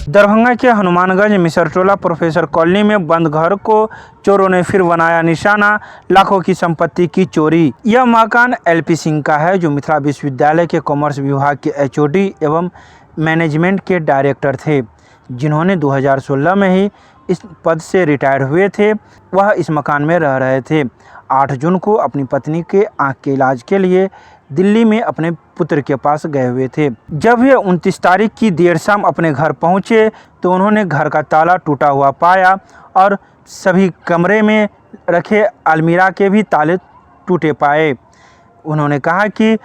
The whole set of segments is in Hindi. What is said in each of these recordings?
दरभंगा के हनुमानगंज मिसरटोला प्रोफेसर कॉलोनी में बंद घर को चोरों ने फिर बनाया निशाना, लाखों की संपत्ति की चोरी। यह मकान एलपी सिंह का है, जो मिथिला विश्वविद्यालय के कॉमर्स विभाग के एचओडी एवं मैनेजमेंट के डायरेक्टर थे, जिन्होंने 2016 में ही इस पद से रिटायर हुए थे। वह इस मकान में रह रहे थे। 8 जून को अपनी पत्नी के आंख के इलाज के लिए दिल्ली में अपने पुत्र के पास गए हुए थे। जब वे 29 तारीख की देर शाम अपने घर पहुंचे तो उन्होंने घर का ताला टूटा हुआ पाया और सभी कमरे में रखे अलमीरा के भी ताले टूटे पाए। उन्होंने कहा कि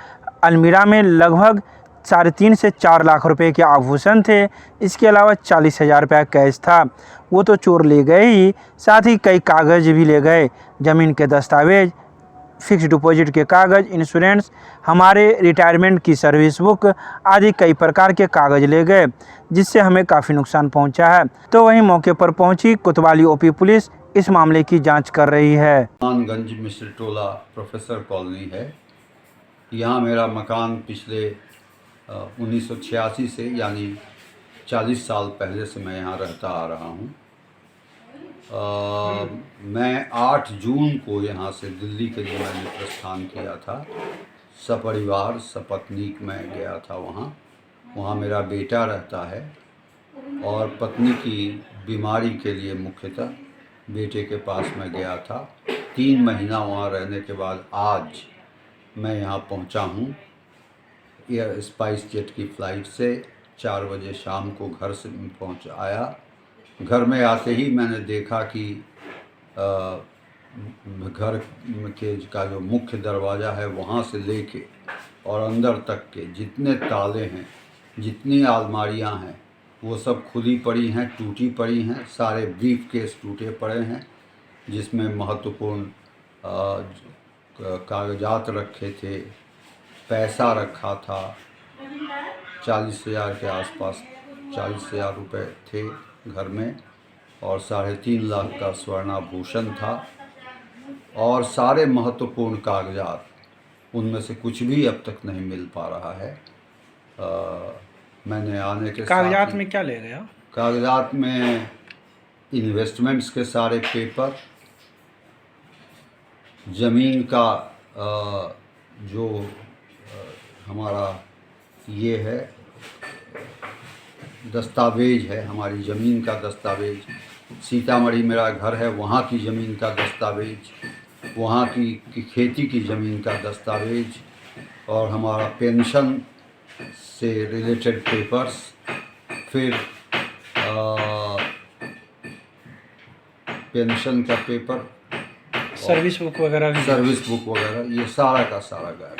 अलमीरा में लगभग 3.5 से 4 लाख रुपए के आभूषण थे। इसके अलावा 40,000 रुपया कैश था, वो तो चोर ले गए ही, साथ ही कई कागज़ भी ले गए, ज़मीन के दस्तावेज, फिक्स डिपॉजिट के कागज़, इंश्योरेंस, हमारे रिटायरमेंट की सर्विस बुक आदि कई प्रकार के कागज़ ले गए, जिससे हमें काफ़ी नुकसान पहुंचा है। तो वहीं मौके पर पहुंची कोतवाली ओपी पुलिस इस मामले की जांच कर रही है। हनुमानगंज मिसरटोला प्रोफेसर कॉलोनी है। यहाँ मेरा मकान पिछले 1986 से यानी 40 साल पहले से मैं यहाँ रहता आ रहा हूँ। मैं 8 जून को यहाँ से दिल्ली के लिए मैंने प्रस्थान किया था। सपरिवार सपत्नीक मैं गया था वहाँ मेरा बेटा रहता है और पत्नी की बीमारी के लिए मुख्यतः बेटे के पास मैं गया था। 3 महीना वहाँ रहने के बाद आज मैं यहाँ पहुँचा हूँ। एयर स्पाइस जेट की फ़्लाइट से 4 बजे शाम को घर से पहुँच आया। घर में आते ही मैंने देखा कि घर के का जो मुख्य दरवाज़ा है वहाँ से लेके और अंदर तक के जितने ताले हैं, जितनी अलमारियाँ हैं, वो सब खुली पड़ी हैं, टूटी पड़ी हैं। सारे ब्रीफ केस टूटे पड़े हैं, जिसमें महत्वपूर्ण कागजात रखे थे, पैसा रखा था। 40,000 के आसपास 40,000 रुपये थे घर में और 3.5 लाख का स्वर्णाभूषण था और सारे महत्वपूर्ण कागजात, उनमें से कुछ भी अब तक नहीं मिल पा रहा है। मैंने आने के कागजात में क्या ले गए? कागजात में इन्वेस्टमेंट्स के सारे पेपर, ज़मीन का जो हमारा ये है दस्तावेज है, हमारी ज़मीन का दस्तावेज, सीतामढ़ी मेरा घर है, वहाँ की ज़मीन का दस्तावेज, वहाँ की खेती की ज़मीन का दस्तावेज और हमारा पेंशन से रिलेटेड पेपर्स, फिर पेंशन का पेपर, सर्विस बुक वगैरह, ये सारा का सारा गायब।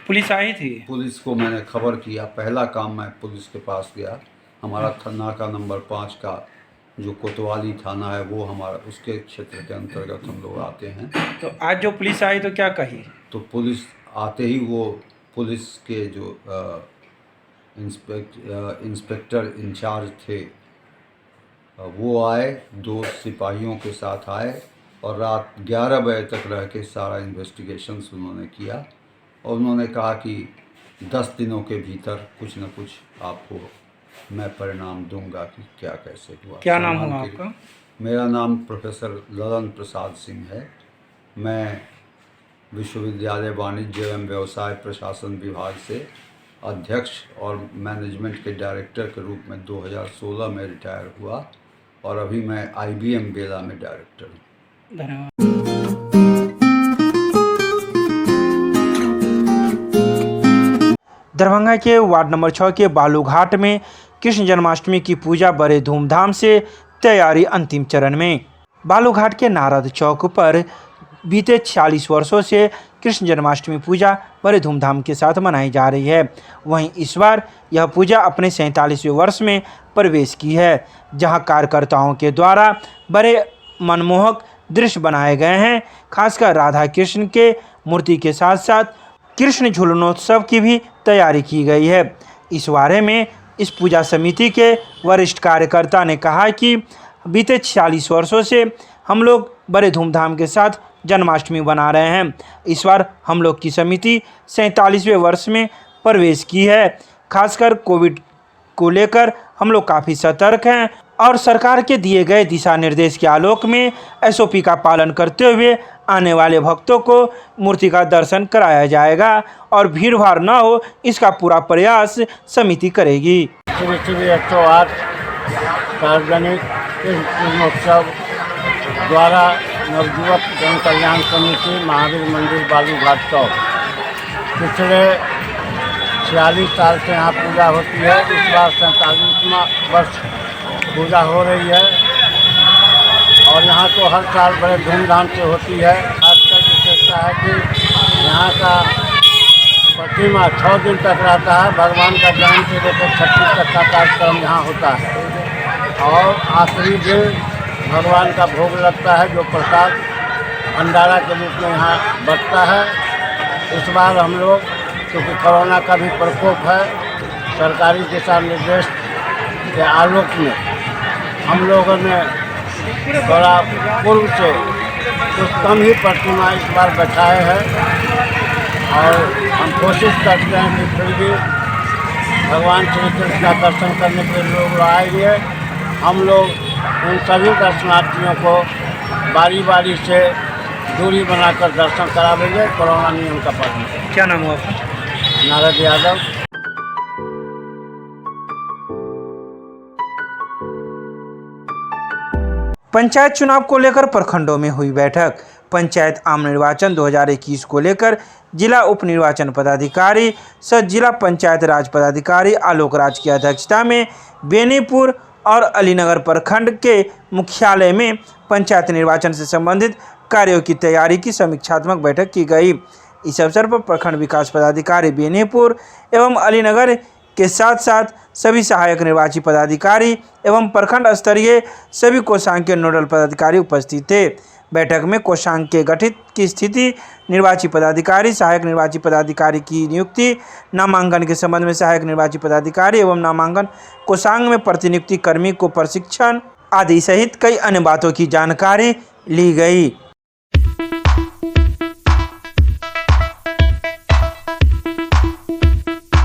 पुलिस आई थी? पुलिस को मैंने खबर किया। पहला काम मैं पुलिस के पास गया। हमारा थाना का नंबर 5 का जो कोतवाली थाना है, वो हमारा उसके क्षेत्र के अंतर्गत हम लोग आते हैं। तो आज जो पुलिस आई तो क्या कही? तो पुलिस आते ही वो पुलिस के जो इंस्पेक्टर इंचार्ज थे वो आए, 2 सिपाहियों के साथ आए और रात 11 बजे तक रह के सारा इन्वेस्टिगेशंस उन्होंने किया और उन्होंने कहा कि 10 दिनों के भीतर कुछ न कुछ आपको मैं परिणाम दूंगा कि क्या कैसे हुआ। क्या नाम हुआ आपका? मेरा नाम प्रोफेसर ललन प्रसाद सिंह है। मैं विश्वविद्यालय वाणिज्य एवं व्यवसाय प्रशासन विभाग से अध्यक्ष और मैनेजमेंट के डायरेक्टर के रूप में 2016 में रिटायर हुआ और अभी मैं IBM बेला में डायरेक्टर हूँ। धन्यवाद। दरभंगा के वार्ड नंबर 6 के बालूघाट में कृष्ण जन्माष्टमी की पूजा बड़े धूमधाम से, तैयारी अंतिम चरण में। बालूघाट के नारद चौक पर बीते 40 वर्षों से कृष्ण जन्माष्टमी पूजा बड़े धूमधाम के साथ मनाई जा रही है। वहीं इस बार यह पूजा अपने 47वें वर्ष में प्रवेश की है, जहां कार्यकर्ताओं के द्वारा बड़े मनमोहक दृश्य बनाए गए हैं। खासकर राधा कृष्ण के मूर्ति के साथ साथ कृष्ण झूलनोत्सव की भी तैयारी की गई है। इस बारे में इस पूजा समिति के वरिष्ठ कार्यकर्ता ने कहा कि बीते 40 वर्षों से हम लोग बड़े धूमधाम के साथ जन्माष्टमी बना रहे हैं। इस बार हम लोग की समिति 47वें वर्ष में प्रवेश की है। खासकर कोविड को लेकर हम लोग काफ़ी सतर्क हैं और सरकार के दिए गए दिशा निर्देश के आलोक में एसओपी का पालन करते हुए आने वाले भक्तों को मूर्ति का दर्शन कराया जाएगा और भीड़ भाड़ न हो, इसका पूरा प्रयास समिति करेगी। श्री 108 सार्वजनिक फिल्मोत्सव द्वारा नवयुवक जन कल्याण समिति महावीर मंदिर बालूघाट चौक पिछले 46 साल से यहाँ पूजा होती है। इस बार 47वां वर्ष पूजा हो रही है और यहाँ तो हर साल बड़े धूमधाम से होती है। खासकर विशेषता है कि यहाँ का प्रतिमा 6 दिन तक रहता है। भगवान का जन्म से लेकर 36 तक का कार्यक्रम यहाँ होता है और आखिरी दिन भगवान का भोग लगता है जो प्रसाद भंडारा के रूप में यहाँ बंटता है। इस बार हम लोग क्योंकि कोरोना का भी प्रकोप है, सरकारी दिशा निर्देश के आलोक में हम लोगों ने थोड़ा पूर्व से कुछ कम ही प्रतिमा इस बार बैठाए हैं और हम कोशिश करते हैं कि फिर भी भगवान श्री कृष्ण का दर्शन करने के लोग आएंगे। हम लोग उन सभी दर्शनार्थियों को बारी बारी से दूरी बनाकर दर्शन करावेंगे, कोरोना नियम का पालन करेंगे। क्या नाम हुआ आपका? नारद यादव। पंचायत चुनाव को लेकर प्रखंडों में हुई बैठक। पंचायत आम निर्वाचन 2021 को लेकर जिला उप निर्वाचन पदाधिकारी सह जिला पंचायत राज पदाधिकारी आलोक राज की अध्यक्षता में बेनीपुर और अलीनगर प्रखंड के मुख्यालय में पंचायत निर्वाचन से संबंधित कार्यों की तैयारी की समीक्षात्मक बैठक की गई। इस अवसर पर प्रखंड विकास पदाधिकारी बेनीपुर एवं अलीनगर के साथ साथ सभी सहायक निर्वाची पदाधिकारी एवं प्रखंड स्तरीय सभी कोषांग के नोडल पदाधिकारी उपस्थित थे। बैठक में कोषांग के गठित की स्थिति, निर्वाची पदाधिकारी, सहायक निर्वाची पदाधिकारी की नियुक्ति, नामांकन के संबंध में सहायक निर्वाची पदाधिकारी एवं नामांकन कोषांग में प्रतिनियुक्ति कर्मी को प्रशिक्षण आदि सहित कई अन्य बातों की जानकारी ली गई।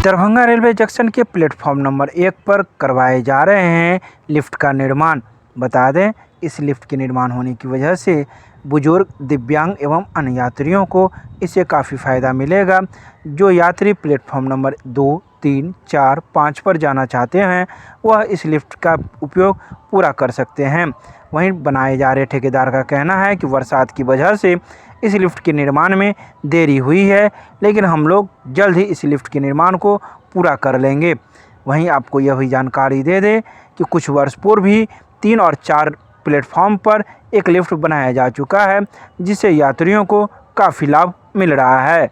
दरभंगा रेलवे जंक्शन के प्लेटफॉर्म नंबर 1 पर करवाए जा रहे हैं लिफ्ट का निर्माण। बता दें, इस लिफ्ट के निर्माण होने की वजह से बुजुर्ग, दिव्यांग एवं अन्य यात्रियों को इससे काफ़ी फ़ायदा मिलेगा। जो यात्री प्लेटफॉर्म नंबर 2, 3, 4, 5 पर जाना चाहते हैं वह इस लिफ्ट का उपयोग पूरा कर सकते हैं। वहीं बनाए जा रहे ठेकेदार का कहना है कि बरसात की वजह से इस लिफ्ट के निर्माण में देरी हुई है, लेकिन हम लोग जल्द ही इस लिफ्ट के निर्माण को पूरा कर लेंगे। वहीं आपको यह भी जानकारी दे दें कि कुछ वर्ष पूर्व भी 3 और 4 प्लेटफॉर्म पर एक लिफ्ट बनाया जा चुका है, जिससे यात्रियों को काफ़ी लाभ मिल रहा है।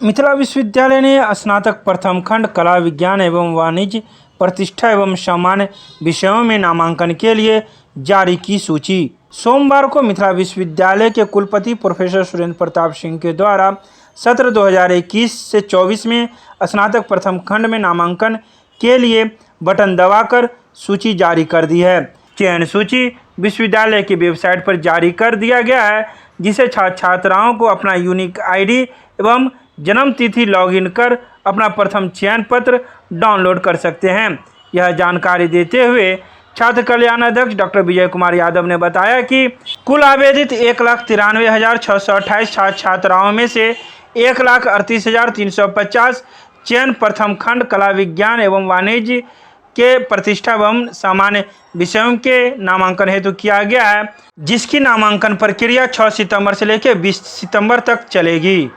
मिथिला विश्वविद्यालय ने स्नातक प्रथम खंड कला विज्ञान एवं वाणिज्य प्रतिष्ठा एवं सामान्य विषयों में नामांकन के लिए जारी की सूची। सोमवार को मिथिला विश्वविद्यालय के कुलपति प्रोफेसर सुरेंद्र प्रताप सिंह के द्वारा सत्र 2021 से 24 में स्नातक प्रथम खंड में नामांकन के लिए बटन दबाकर सूची जारी कर दी है। चयन सूची विश्वविद्यालय की वेबसाइट पर जारी कर दिया गया है, जिसे छात्राओं को अपना यूनिक आईडी एवं जन्म तिथि लॉगिन कर अपना प्रथम चयन पत्र डाउनलोड कर सकते हैं। यह जानकारी देते हुए छात्र कल्याण अध्यक्ष डॉक्टर विजय कुमार यादव ने बताया कि कुल आवेदित 1,93,628 छात्राओं में से 1,38,350 चयन प्रथम खंड कला विज्ञान एवं वाणिज्य के प्रतिष्ठा एवं सामान्य विषयों के नामांकन हेतु किया गया है, जिसकी नामांकन प्रक्रिया 6 सितंबर से लेकर 20 सितंबर तक चलेगी।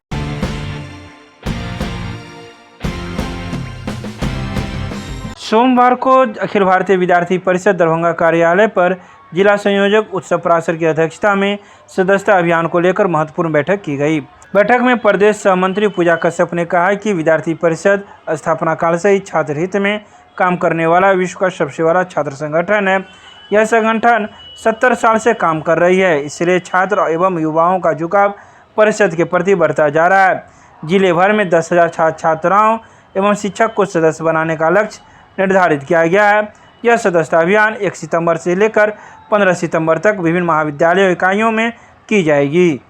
सोमवार को अखिल भारतीय विद्यार्थी परिषद दरभंगा कार्यालय पर जिला संयोजक उत्सव पराशर की अध्यक्षता में सदस्यता अभियान को लेकर महत्वपूर्ण बैठक की गई। बैठक में प्रदेश सहमंत्री पूजा कश्यप ने कहा कि विद्यार्थी परिषद स्थापना काल से ही छात्र हित में काम करने वाला विश्व का सबसे बड़ा छात्र संगठन है। यह संगठन 70 साल से काम कर रही है, इसलिए छात्र एवं युवाओं का झुकाव परिषद के प्रति बढ़ता जा रहा है। जिले भर में 10,000 छात्राओं एवं शिक्षक को सदस्य बनाने का लक्ष्य निर्धारित किया गया है। यह सदस्यता अभियान 1 सितंबर से लेकर 15 सितंबर तक विभिन्न महाविद्यालय इकाइयों में की जाएगी।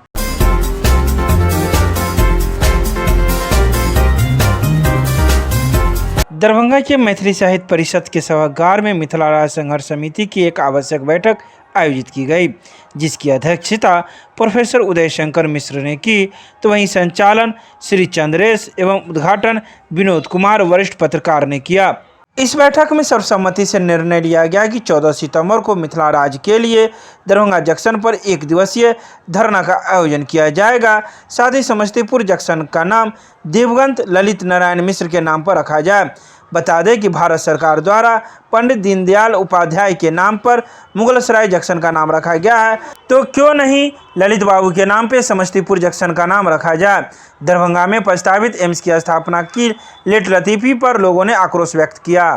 दरभंगा के मैथिली साहित्य परिषद के सभागार में मिथिला राज संघर्ष समिति की एक आवश्यक बैठक आयोजित की गई, जिसकी अध्यक्षता प्रोफेसर उदय शंकर मिश्र ने की, तो वहीं संचालन श्री चंद्रेश एवं उद्घाटन विनोद कुमार वरिष्ठ पत्रकार ने किया। इस बैठक में सर्वसम्मति से निर्णय लिया गया कि 14 सितंबर को मिथिला राज के लिए दरभंगा जंक्शन पर 1 दिवसीय धरना का आयोजन किया जाएगा। साथ ही समस्तीपुर जंक्शन का नाम दिवंगत ललित नारायण मिश्र के नाम पर रखा जाए। बता दें कि भारत सरकार द्वारा पंडित दीनदयाल उपाध्याय के नाम पर मुगलसराय जंक्शन का नाम रखा गया है, तो क्यों नहीं ललित बाबू के नाम पे समस्तीपुर जंक्शन का नाम रखा जाए। दरभंगा में प्रस्तावित एम्स की स्थापना की लेट लतीफ़ी पर लोगों ने आक्रोश व्यक्त किया।